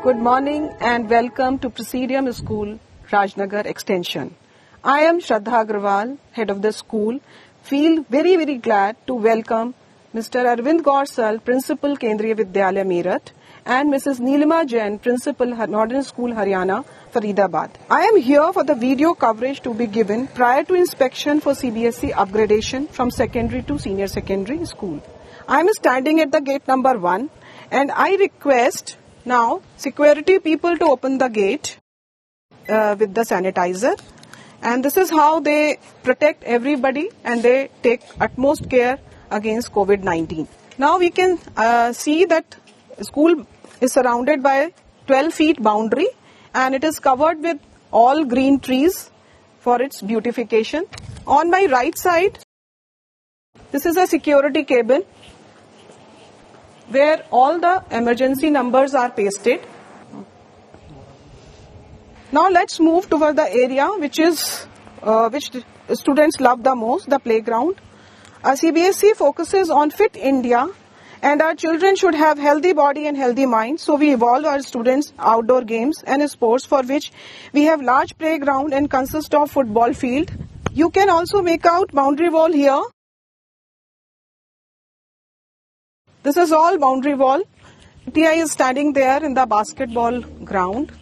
Good morning and welcome to Presidium School, Rajnagar Extension. I am Shraddha Agrawal, head of the school. Feel very glad to welcome Mr. Arvind Gorsal, Principal Kendriya Vidyalaya Meerut, and Mrs. Neelima Jain, Principal Northern School Haryana, Faridabad. I am here for the video coverage to be given prior to inspection for CBSE upgradation from secondary to senior secondary school. I am standing at the gate number 1 and I request now security people to open the gate with the sanitizer. And this is how they protect everybody and they take utmost care against COVID-19. Now we can see that school is surrounded by 12 feet boundary and it is covered with all green trees for its beautification. On my right side, this is a security cabin where all the emergency numbers are pasted. Now let's move toward the area which students love the most, the playground. CBSE focuses on Fit India and our children should have healthy body and healthy mind. So we evolve our students outdoor games and sports for which we have large playground and consist of football field. You can also make out boundary wall here. This is all boundary wall. TI is standing there in the basketball ground.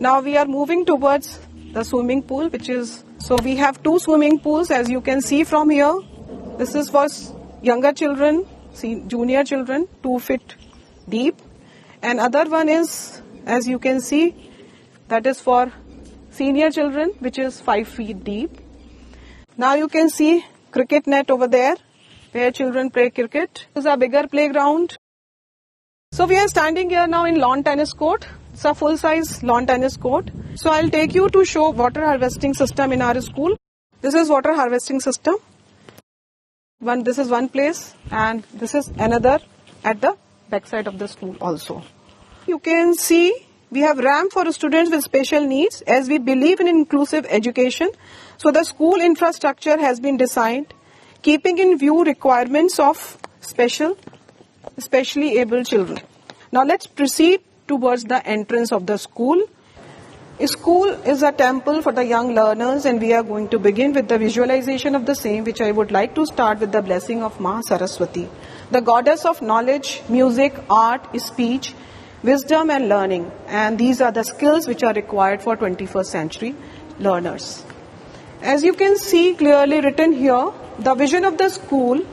Now we are moving towards the swimming pool, so we have 2 swimming pools as you can see from here. This is for younger children, junior children, 2 feet deep. And other one is, as you can see, that is for senior children, which is 5 feet deep. Now you can see cricket net over there, where children play cricket. This is a bigger playground. So we are standing here now in lawn tennis court. It's a full-size lawn tennis court. So I'll take you to show water harvesting system in our school. This is water harvesting system. This is one place and this is another at the backside of the school also. You can see we have ramp for students with special needs as we believe in inclusive education. So the school infrastructure has been designed keeping in view requirements of especially able children. Now let's proceed towards the entrance of the school. A school is a temple for the young learners and we are going to begin with the visualization of the same, which I would like to start with the blessing of Ma Saraswati, the goddess of knowledge, music, art, speech, wisdom and learning. And these are the skills which are required for 21st century learners. As you can see clearly written here, the vision of the school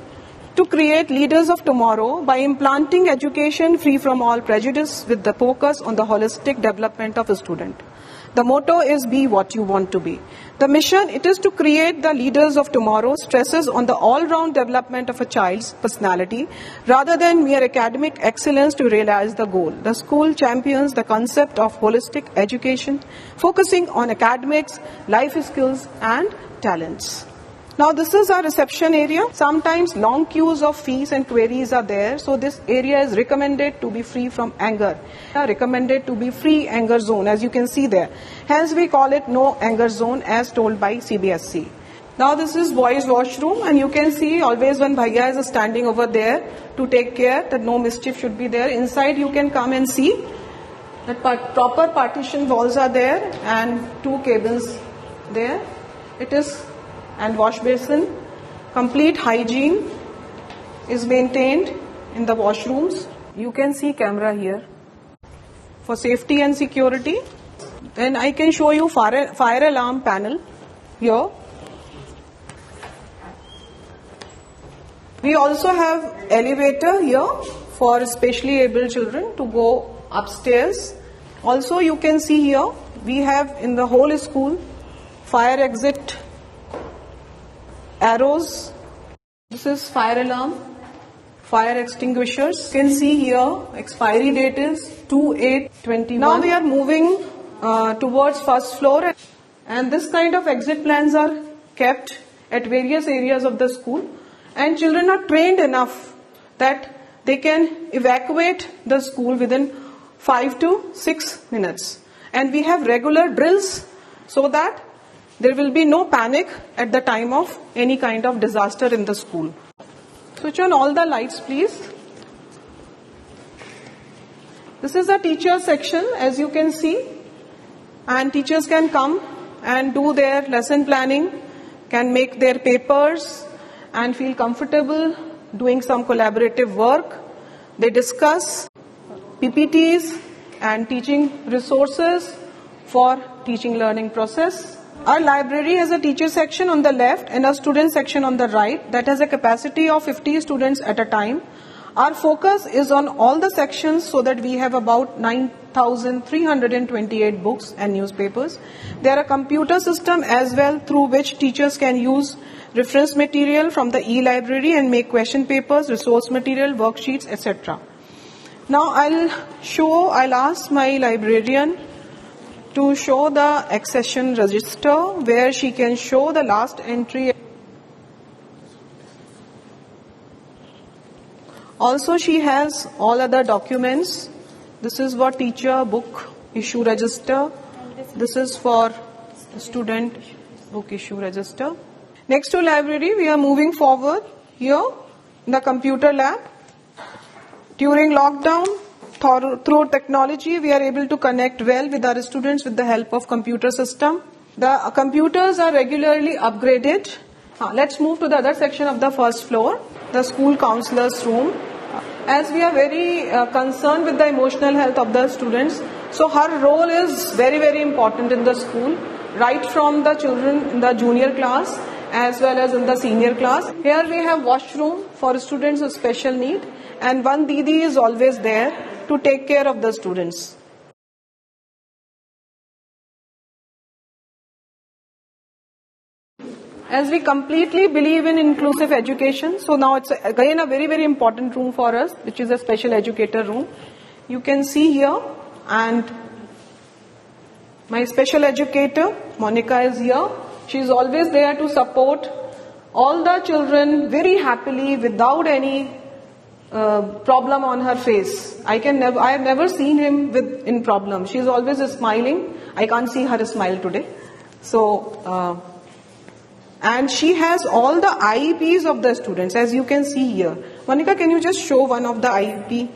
to create leaders of tomorrow by implanting education free from all prejudice with the focus on the holistic development of a student. The motto is be what you want to be. The mission, it is to create the leaders of tomorrow, stresses on the all-round development of a child's personality rather than mere academic excellence to realize the goal. The school champions the concept of holistic education, focusing on academics, life skills and talents. Now this is our reception area. Sometimes long queues of fees and queries are there. So this area is recommended to be free from anger. Recommended to be free anger zone as you can see there. Hence we call it no anger zone as told by CBSE. Now this is boys washroom and you can see always one bhaiya is standing over there to take care that no mischief should be there. Inside you can come and see that proper partition walls are there and 2 cabins there. It is and wash basin. Complete hygiene is maintained in the washrooms. You can see camera here for safety and security. Then I can show you fire alarm panel here. We also have elevator here for specially able children to go upstairs. Also you can see here we have in the whole school fire exit arrows. This is fire alarm, fire extinguishers. You can see here expiry date is 2/8/21. Now we are moving towards first floor and this kind of exit plans are kept at various areas of the school and children are trained enough that they can evacuate the school within 5 to 6 minutes. And we have regular drills so that there will be no panic at the time of any kind of disaster in the school. Switch on all the lights, please. This is the teacher section, as you can see, and teachers can come and do their lesson planning, can make their papers and feel comfortable doing some collaborative work. They discuss PPTs and teaching resources for teaching learning process. Our library has a teacher section on the left and a student section on the right that has a capacity of 50 students at a time. Our focus is on all the sections so that we have about 9,328 books and newspapers. There are computer system as well through which teachers can use reference material from the e-library and make question papers, resource material, worksheets, etc. Now I'll ask my librarian to show the accession register where she can show the last entry. Also, she has all other documents. This is for teacher book issue register. This is for student book issue register. Next to library, we are moving forward here in the computer lab. During lockdown, through technology, we are able to connect well with our students with the help of computer system. The computers are regularly upgraded. Let's move to the other section of the first floor, the school counselor's room. As we are very concerned with the emotional health of the students, so her role is very, very important in the school, right from the children in the junior class as well as in the senior class. Here we have washroom for students with special need, and one Didi is always there to take care of the students. As we completely believe in inclusive education, so now it's again a very, very important room for us, which is a special educator room. You can see here, and my special educator, Monica, is here. She is always there to support all the children very happily without any problem on her face. I have never seen him in problem. She is always smiling. I can't see her smile today. So, and she has all the IEPs of the students, as you can see here. Monica, can you just show one of the IEP?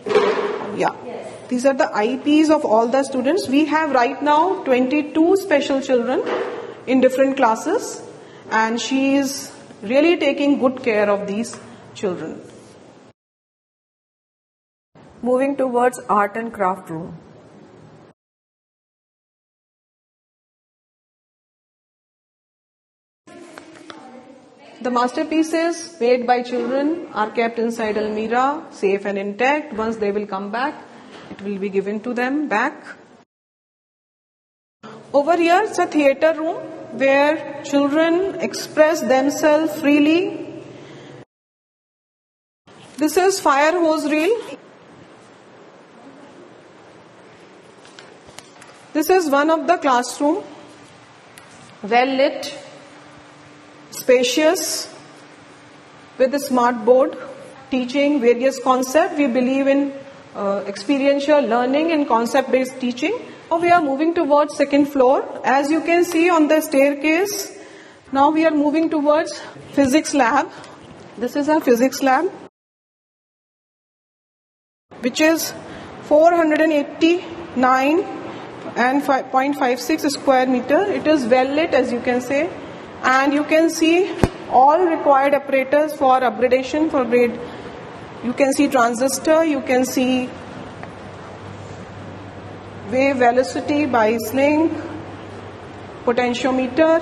Yeah. Yes. These are the IEPs of all the students. We have right now 22 special children in different classes, and she is really taking good care of these children. Moving towards art and craft room. The masterpieces made by children are kept inside Almira, safe and intact. Once they will come back, it will be given to them back. Over here is a theatre room where children express themselves freely. This is fire hose reel. This is one of the classroom, well lit, spacious, with a smart board, teaching various concepts. We believe in experiential learning and concept-based teaching. Now we are moving towards second floor. As you can see on the staircase, now we are moving towards physics lab. This is our physics lab, which is 489 and 0.56 square meter. It is well lit, as you can say, and you can see all required apparatus for upgradation for grade. You can see transistor, you can see wave velocity by sling, potentiometer,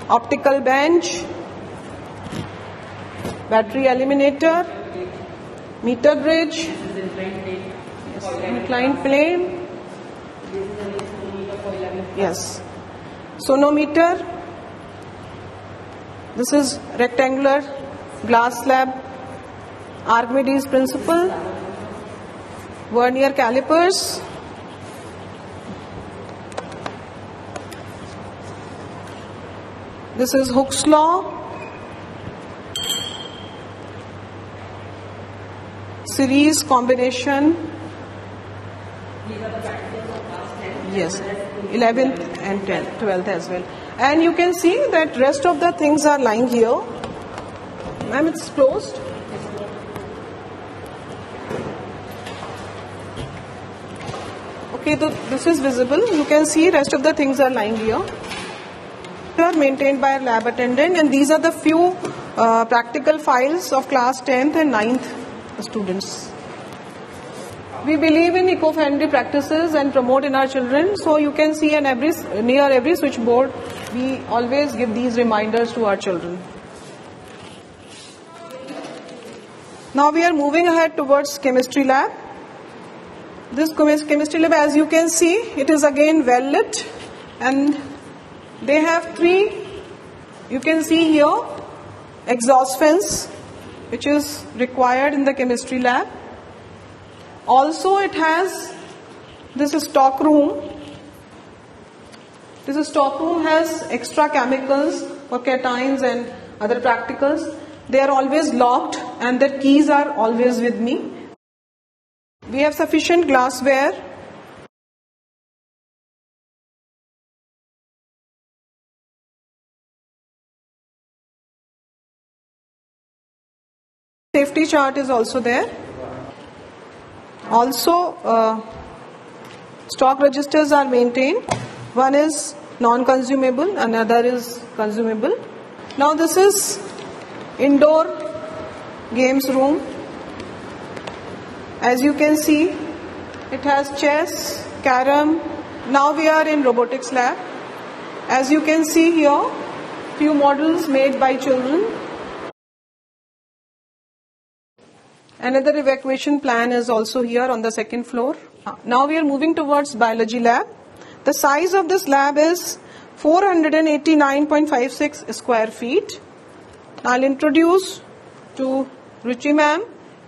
optical bench, battery eliminator, meter bridge, inclined plane, yes, sonometer. This is rectangular glass slab, Archimedes principle, vernier calipers, this is Hooke's law, series combination, yes, 11th and 12th as well. And you can see that rest of the things are lying here. Ma'am, it's closed. Okay, this is visible. You can see rest of the things are lying here. They are maintained by a lab attendant, and these are the few practical files of class 10th and 9th students. We believe in eco-friendly practices and promote in our children. So you can see near every switchboard, we always give these reminders to our children. Now we are moving ahead towards chemistry lab. This chemistry lab, as you can see, it is again well lit, and they have 3, you can see here, exhaust fans, which is required in the chemistry lab. Also it has this stock room. This stock room has extra chemicals for cations and other practicals. They are always locked and their keys are always with me. We have sufficient glassware. Safety chart is also there. Also, stock registers are maintained. One is non-consumable, another is consumable. Now this is indoor games room. As you can see, it has chess, carom. Now we are in robotics lab. As you can see here, few models made by children. Another evacuation plan is also here on the second floor. Now we are moving towards biology lab. The size of this lab is 489.56 square feet. I'll introduce to Ruchi ma'am.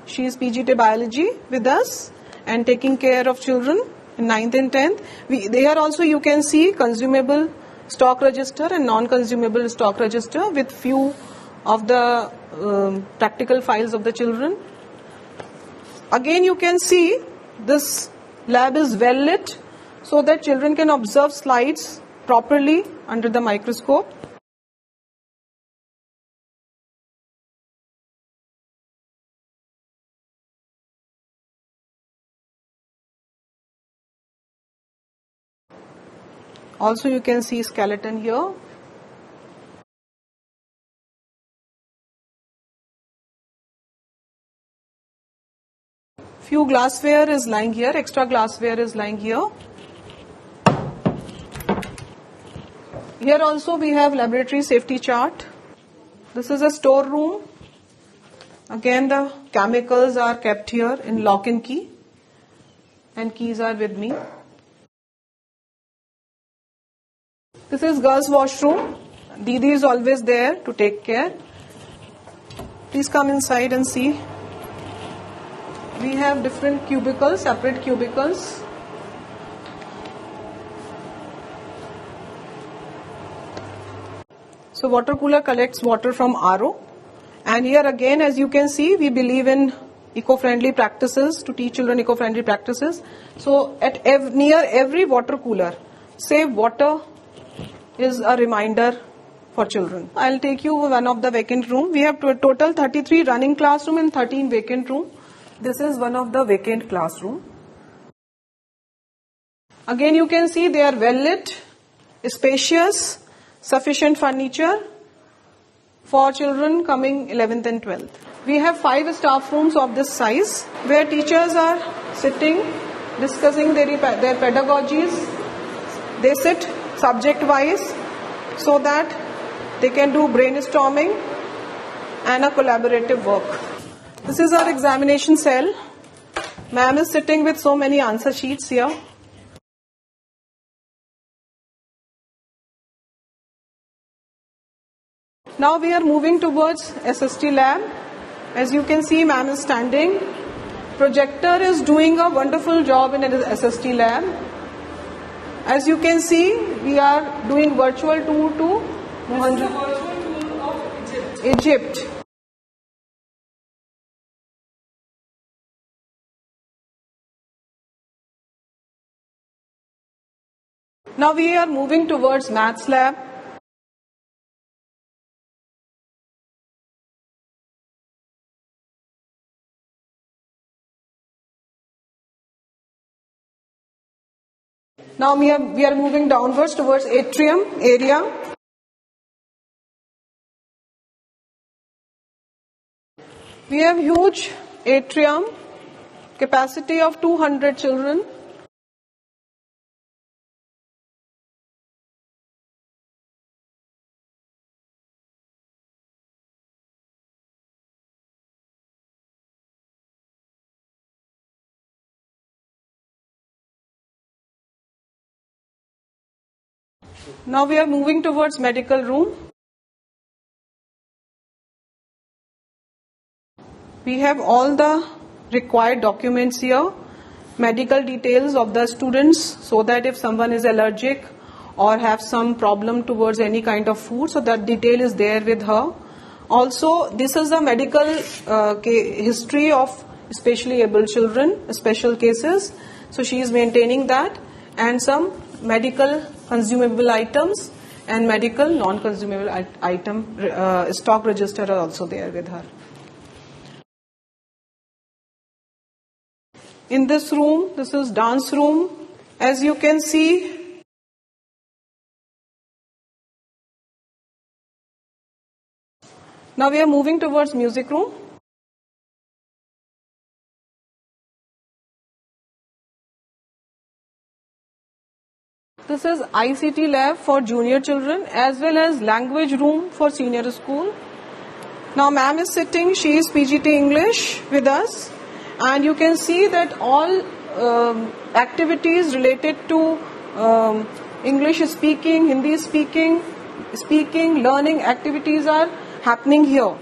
She is PGT biology with us and taking care of children in 9th and 10th. There also you can see consumable stock register and non-consumable stock register with few of the practical files of the children. Again, you can see this lab is well lit so that children can observe slides properly under the microscope. Also, you can see skeleton here. Few glassware is lying here, extra glassware is lying here. Here also we have laboratory safety chart. This is a store room. Again the chemicals are kept here in lock and key, and keys are with me. This is girls washroom. Didi is always there to take care. Please come inside and see. We have different cubicles, separate cubicles. So water cooler collects water from RO. And here again, as you can see, we believe in eco-friendly practices, to teach children eco-friendly practices. So at near every water cooler, save water is a reminder for children. I'll take you one of the vacant room. We have total 33 running classroom and 13 vacant room. This is one of the vacant classroom. Again, you can see they are well lit, spacious, sufficient furniture for children coming 11th and 12th. We have 5 staff rooms of this size where teachers are sitting, discussing their pedagogies. They sit subject-wise so that they can do brainstorming and a collaborative work. This is our examination cell. Ma'am is sitting with so many answer sheets here. Now we are moving towards SST lab. As you can see, ma'am is standing. Projector is doing a wonderful job in SST lab. As you can see, we are doing virtual tour to Egypt. Now we are moving towards maths lab. Now we are moving downwards towards atrium area. We have huge atrium, capacity of 200 children. Now we are moving towards medical room. We have all the required documents here, medical details of the students, so that if someone is allergic or have some problem towards any kind of food, so that detail is there with her. Also, this is a medical history of especially able children, special cases. So she is maintaining that, and some medical consumable items and medical non-consumable item stock register are also there with her. In this room, this is dance room. As you can see, now we are moving towards music room. This is ICT lab for junior children as well as language room for senior school. Now ma'am is sitting, she is PGT English with us, and you can see that all activities related to English speaking, Hindi speaking, learning activities are happening here.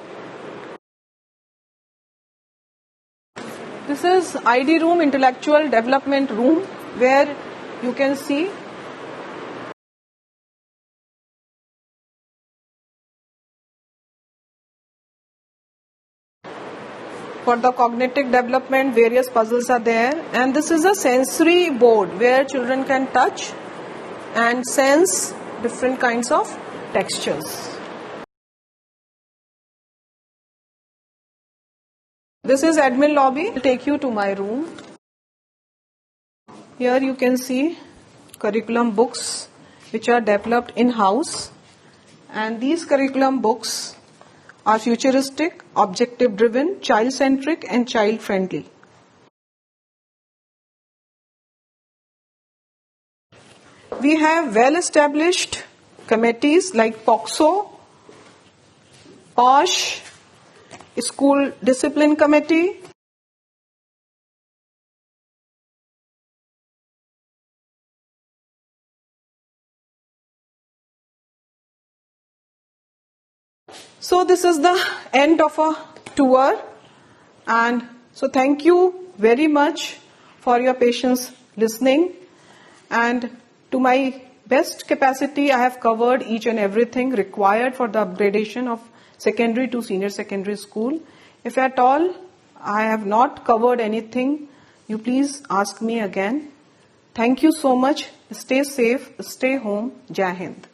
This is ID room, intellectual development room, where you can see for the cognitive development, various puzzles are there. And this is a sensory board where children can touch and sense different kinds of textures. This is admin lobby. I'll take you to my room. Here you can see curriculum books which are developed in-house. And these curriculum books are futuristic, objective-driven, child-centric and child-friendly. We have well-established committees like POXO, POSH, School Discipline Committee, so this is the end of a tour, and so thank you very much for your patience listening, and to my best capacity I have covered each and everything required for the upgradation of secondary to senior secondary school. If at all I have not covered anything, you please ask me again. Thank you so much. Stay safe, stay home. Jai Hind.